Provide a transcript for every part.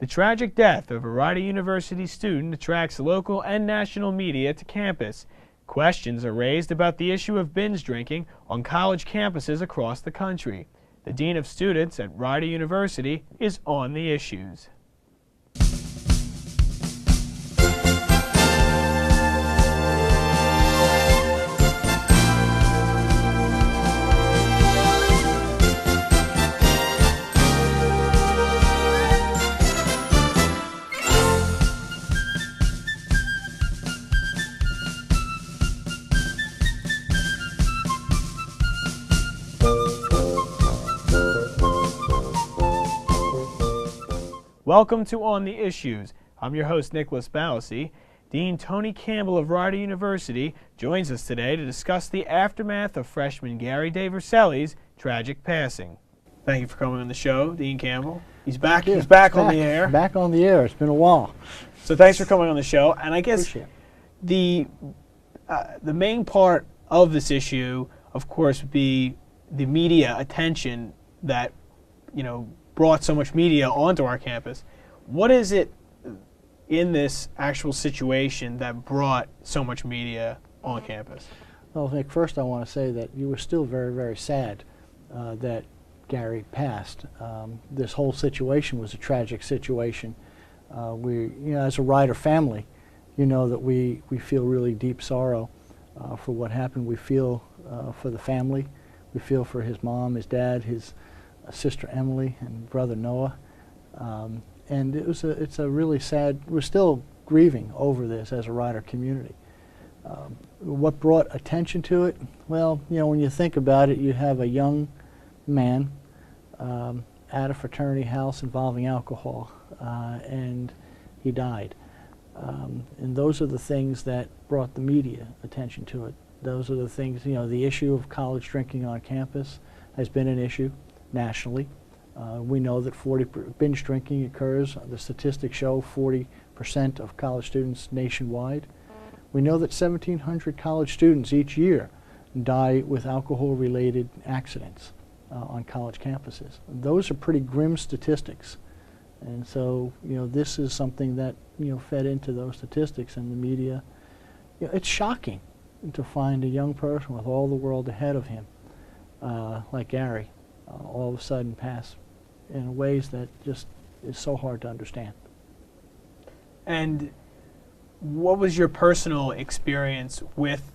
The tragic death of a Rider University student attracts local and national media to campus. Questions are raised about the issue of binge drinking on college campuses across the country. The Dean of Students at Rider University is on the issues. Welcome to On the Issues. I'm your host, Nicholas Balassi. Dean Tony Campbell of Rider University joins us today to discuss the aftermath of freshman Gary DeVerselli's tragic passing. Thank you for coming on the show, Dean Campbell. He's back. He's back on the air. Back on the air. It's been a while. So thanks for coming on the show. And I guess the main part of this issue, of course, would be the media attention that, brought so much media onto our campus. What is it in this actual situation that brought so much media on campus? Well, Nick, first I want to say that you were still very, very sad that Gary passed. This whole situation was a tragic situation. As a Rider family, that we feel really deep sorrow for what happened. We feel for the family. We feel for his mom, his dad, his sister Emily, and brother Noah. And it's a really sad, we're still grieving over this as a Rider community. What brought attention to it? Well, when you think about it, you have a young man at a fraternity house involving alcohol, and he died. And those are the things that brought the media attention to it. Those are the things, the issue of college drinking on campus has been an issue nationally. We know that binge drinking occurs. The statistics show 40% of college students nationwide. We know that 1,700 college students each year die with alcohol-related accidents on college campuses. Those are pretty grim statistics. And so, this is something that, fed into those statistics, and the media, it's shocking to find a young person with all the world ahead of him, like Gary, all of a sudden pass in ways that just is so hard to understand. And what was your personal experience with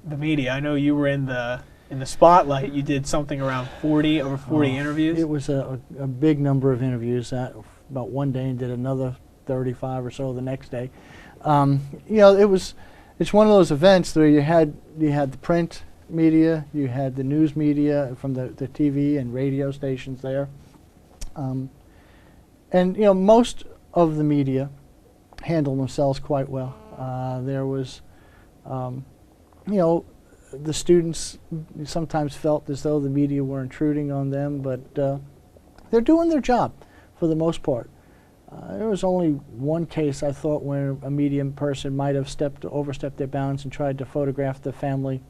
the media? I know you were in the spotlight. You did something around over 40 interviews. It was a big number of interviews. About one day, and did another 35 or so the next day. It's one of those events where you had the print media, you had the news media from the TV and radio stations there. And most of the media handled themselves quite well. There was, the students sometimes felt as though the media were intruding on them, but they're doing their job for the most part. There was only one case, I thought, where a media person might have overstepped their bounds and tried to photograph the family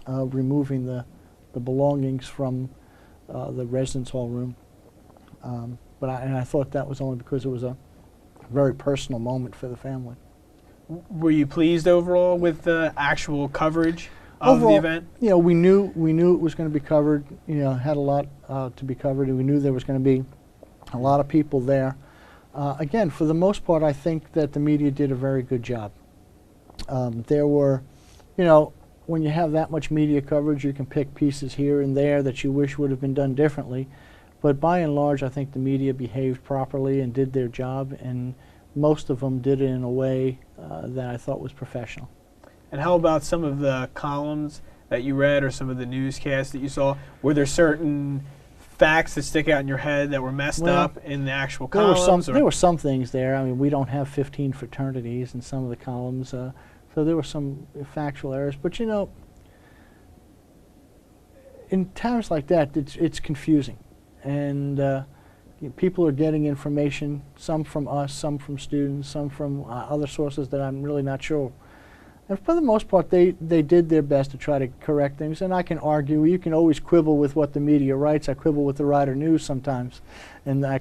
removing the belongings from the residence hall room. But I thought that was only because it was a very personal moment for the family. Were you pleased overall with the actual coverage of the event? We knew it was going to be covered. Had a lot to be covered, and we knew there was going to be a lot of people there. Again, for the most part, I think that the media did a very good job. There were, when you have that much media coverage, you can pick pieces here and there that you wish would have been done differently. But by and large, I think the media behaved properly and did their job, and most of them did it in a way that I thought was professional. And how about some of the columns that you read or some of the newscasts that you saw? Were there certain facts that stick out in your head that were messed up in the actual columns? There were some things there. I mean, we don't have 15 fraternities in some of the columns, so there were some factual errors. But in times like that, it's confusing, and people are getting information, some from us, some from students, some from other sources that I'm really not sure And for the most part, they did their best to try to correct things. And I can argue, you can always quibble with what the media writes. I quibble with the Rider News sometimes. And I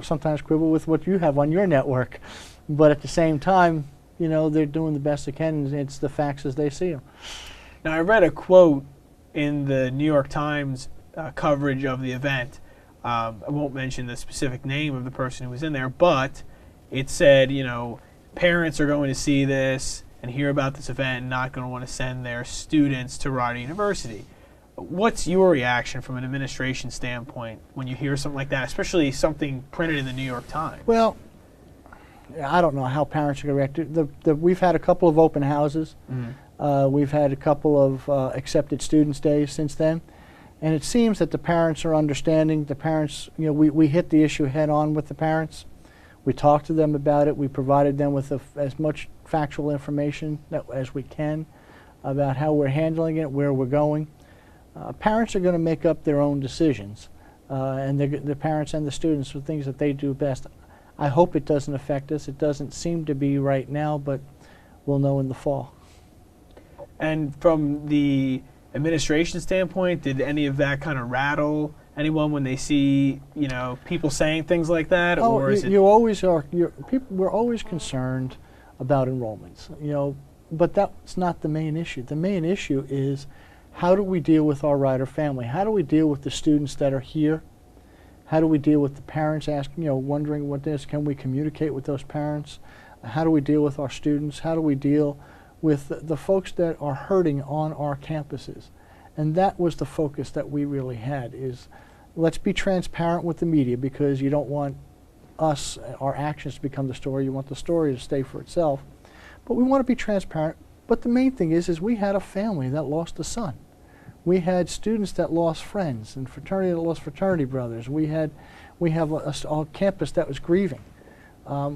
sometimes quibble with what you have on your network. But at the same time, you know, they're doing the best they can, and it's the facts as they see them. Now, I read a quote in the New York Times coverage of the event. I won't mention the specific name of the person who was in there, but it said, you know, parents are going to see this and hear about this event and not going to want to send their students to Rider University. What's your reaction from an administration standpoint when you hear something like that, especially something printed in the New York Times? Well, I don't know how parents are going to react. We've had a couple of open houses. We've had a couple of accepted students days since then. And it seems that the parents are understanding. The parents, you know, we hit the issue head on with the parents. We talked to them about it. We provided them with as much factual information as we can about how we're handling it, where we're going. Parents are going to make up their own decisions, and the parents and the students for things that they do best. I hope it doesn't affect us. It doesn't seem to be right now, but we'll know in the fall. And from the administration standpoint, did any of that kind of rattle anyone when they see, you know, people saying things like that? Oh, or is it you always are. We're always concerned about enrollments, you know, but that's not the main issue. The main issue is, how do we deal with our Rider family? How do we deal with the students that are here? How do we deal with the parents asking, you know, wondering what this, can we communicate with those parents? How do we deal with our students? How do we deal with the folks that are hurting on our campuses? And that was the focus that we really had, is let's be transparent with the media, because you don't want us, our actions, to become the story. You want the story to stay for itself. But we want to be transparent. But the main thing is we had a family that lost a son. We had students that lost friends, and fraternity that lost fraternity brothers. We have a campus that was grieving.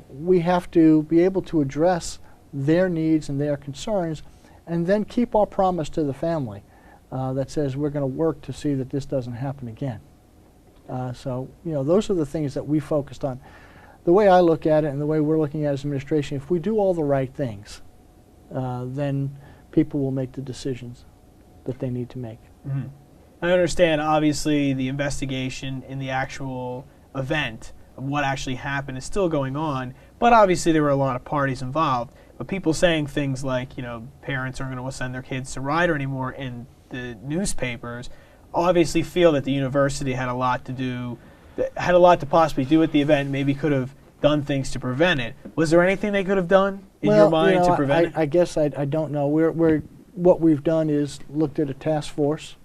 We have to be able to address their needs and their concerns, and then keep our promise to the family that says we're going to work to see that this doesn't happen again. So, you know, those are the things that we focused on. The way I look at it, and the way we're looking at it as administration, if we do all the right things, then people will make the decisions that they need to make. Mm-hmm. I understand, obviously, the investigation in the actual event of what actually happened is still going on, but obviously there were a lot of parties involved. But people saying things like, you know, parents aren't going to send their kids to Rider anymore in the newspapers, obviously feel that the university had a lot to possibly do with the event, maybe could have done things to prevent it. Was there anything they could have done in your mind to prevent it? I guess I don't know. What we've done is looked at a task force.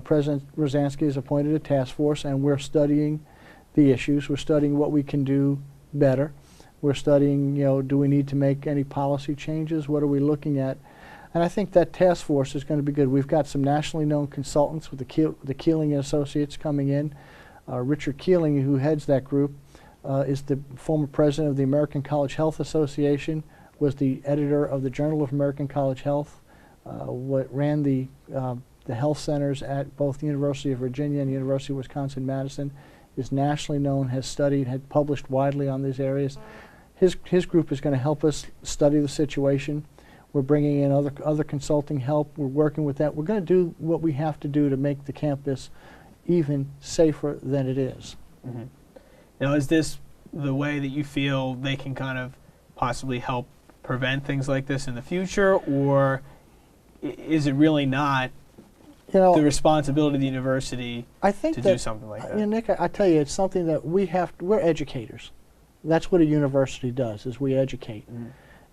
President Rosansky has appointed a task force, and we're studying the issues. We're studying what we can do better. We're studying, you know, do we need to make any policy changes? What are we looking at? And I think that task force is going to be good. We've got some nationally known consultants with the Keeling Associates coming in. Richard Keeling, who heads that group, is the former president of the American College Health Association, was the editor of the Journal of American College Health, ran the health centers at both the University of Virginia and the University of Wisconsin-Madison, is nationally known, has studied, had published widely on these areas. His group is going to help us study the situation. We're bringing in other consulting help. We're working with that. We're going to do what we have to do to make the campus even safer than it is. Mm-hmm. Now, is this the way that you feel they can kind of possibly help prevent things like this in the future, or is it really not the responsibility of the university to do something like that? You know, Nick, I tell you, it's something that we're educators. That's what a university does, is we educate. Mm-hmm.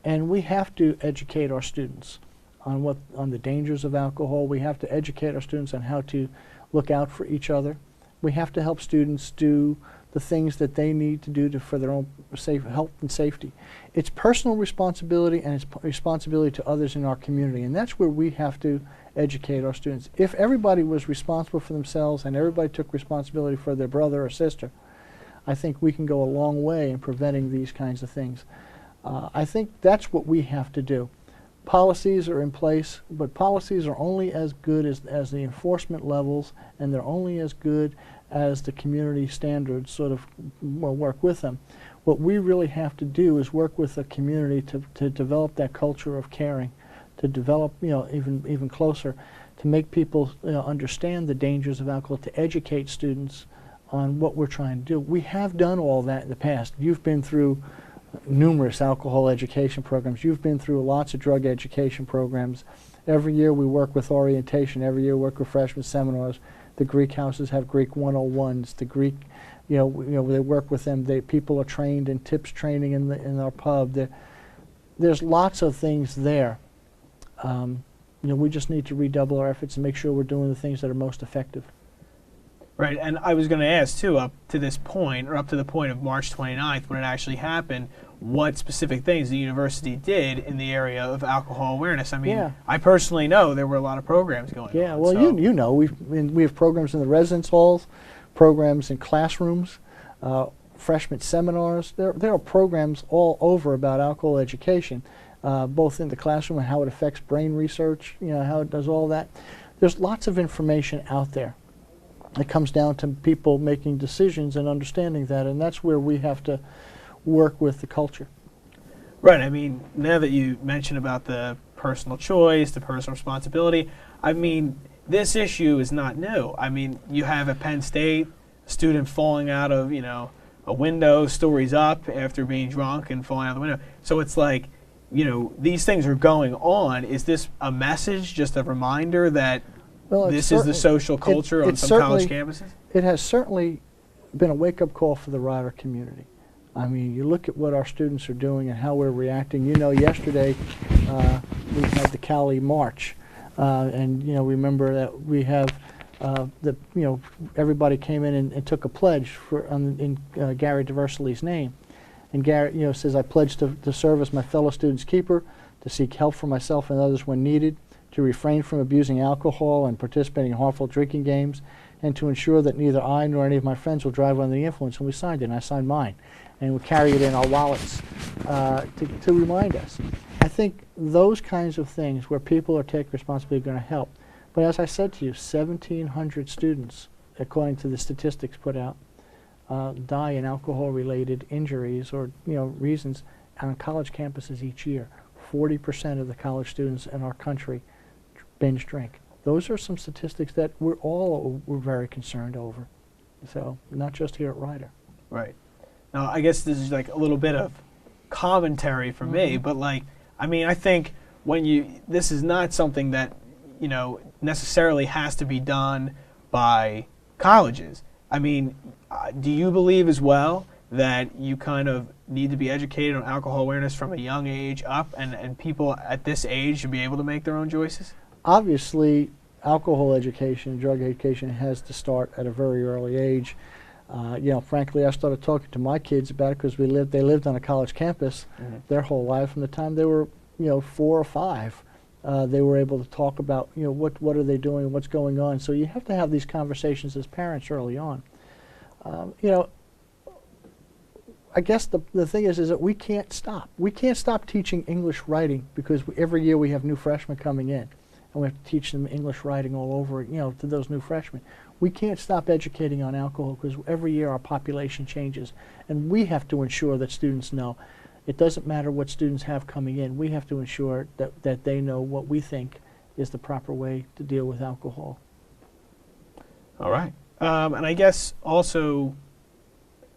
And we have to educate our students on the dangers of alcohol. We have to educate our students on how to look out for each other. We have to help students do the things that they need to do for their own health and safety. It's personal responsibility, and it's responsibility to others in our community, and that's where we have to educate our students. If everybody was responsible for themselves and everybody took responsibility for their brother or sister, I think we can go a long way in preventing these kinds of things. I think that's what we have to do. Policies are in place, but policies are only as good as the enforcement levels, and they're only as good as the community standards sort of work with them. What we really have to do is work with the community to develop that culture of caring, to develop, even closer, to make people understand the dangers of alcohol, to educate students on what we're trying to do. We have done all that in the past. You've been through numerous alcohol education programs. You've been through lots of drug education programs. Every year we work with orientation. Every year we work with freshman seminars. The Greek houses have Greek 101s. The Greek, they work with them. People are trained in tips training in our pub. There's lots of things there. We just need to redouble our efforts and make sure we're doing the things that are most effective. Right, and I was going to ask, too, up to the point of March 29th, when it actually happened, what specific things the university did in the area of alcohol awareness. I mean, I personally know there were a lot of programs going on. Yeah, well, so. We have programs in the residence halls, programs in classrooms, freshman seminars. There are programs all over about alcohol education, both in the classroom and how it affects brain research, how it does all that. There's lots of information out there. It comes down to people making decisions and understanding that, and that's where we have to work with the culture. Right. I mean, now that you mentioned about the personal choice, the personal responsibility, I mean, this issue is not new. I mean, you have at Penn State a student falling out of, a window, stories up after being drunk and falling out the window. So it's like, these things are going on. Is this a message, just a reminder that this is the social culture on some college campuses? It has certainly been a wake-up call for the rider community. I mean, you look at what our students are doing and how we're reacting. Yesterday we had the Cali March, and remember that we have everybody came in and took a pledge in Gary Diversely's name, and Gary says, "I pledge to serve as my fellow student's keeper, to seek help for myself and others when needed, to refrain from abusing alcohol and participating in harmful drinking games, and to ensure that neither I nor any of my friends will drive under the influence." And we signed it, and I signed mine. And we carry it in our wallets to remind us. I think those kinds of things where people are taking responsibility are going to help. But as I said to you, 1,700 students, according to the statistics put out, die in alcohol-related injuries or reasons on college campuses each year. 40% of the college students in our country binge drink. Those are some statistics that we're very concerned over. So not just here at Rider. Right. Now, I guess this is like a little bit of commentary for me, but I think this is not something that, necessarily has to be done by colleges. I mean, do you believe as well that you kind of need to be educated on alcohol awareness from a young age up, and people at this age should be able to make their own choices? Obviously, alcohol education, drug education has to start at a very early age. Frankly, I started talking to my kids about it because they lived on a college campus their whole life. From the time they were, 4 or 5, they were able to talk about, what are they doing, what's going on. So you have to have these conversations as parents early on. I guess the thing is that we can't stop. We can't stop teaching English writing because every year we have new freshmen coming in, and we have to teach them English writing all over, to those new freshmen. We can't stop educating on alcohol because every year our population changes, and we have to ensure that students know. It doesn't matter what students have coming in. We have to ensure that they know what we think is the proper way to deal with alcohol. All right. And I guess also,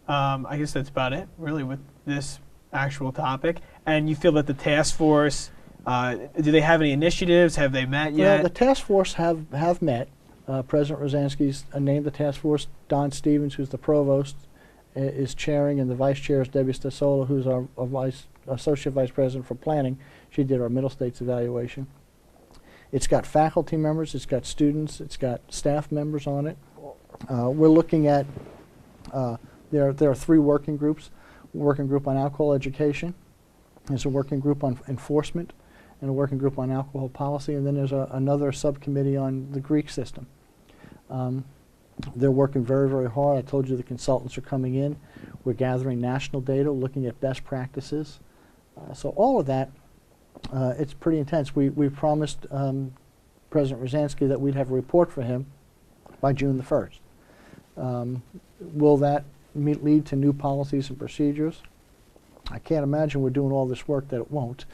I guess that's about it, really, with this actual topic. And you feel that the task force, do they have any initiatives? Have they met yet? Yeah, the task force have met. President Rosansky's named the task force. Don Stevens, who's the provost, is chairing, and the vice chair is Debbie Stasola, who's our associate vice president for planning. She did our middle states evaluation. It's got faculty members, it's got students, it's got staff members on it. We're looking at, there are 3 working groups. A working group on alcohol education, there's a working group on enforcement, and a working group on alcohol policy, and then there's another subcommittee on the Greek system. They're working very, very hard. I told you the consultants are coming in. We're gathering national data, looking at best practices. So all of that, it's pretty intense. We promised President Rosansky that we'd have a report for him by June the 1st. Will that lead to new policies and procedures? I can't imagine we're doing all this work that it won't.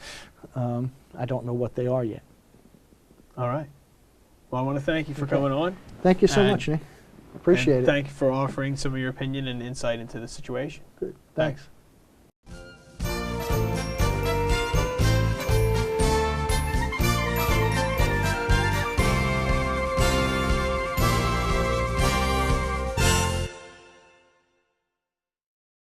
I don't know what they are yet. All right. Well, I want to thank you for coming on. Thank you so And- much, Nick. Appreciate it. Thank you for offering some of your opinion and insight into the situation. Good. Thanks.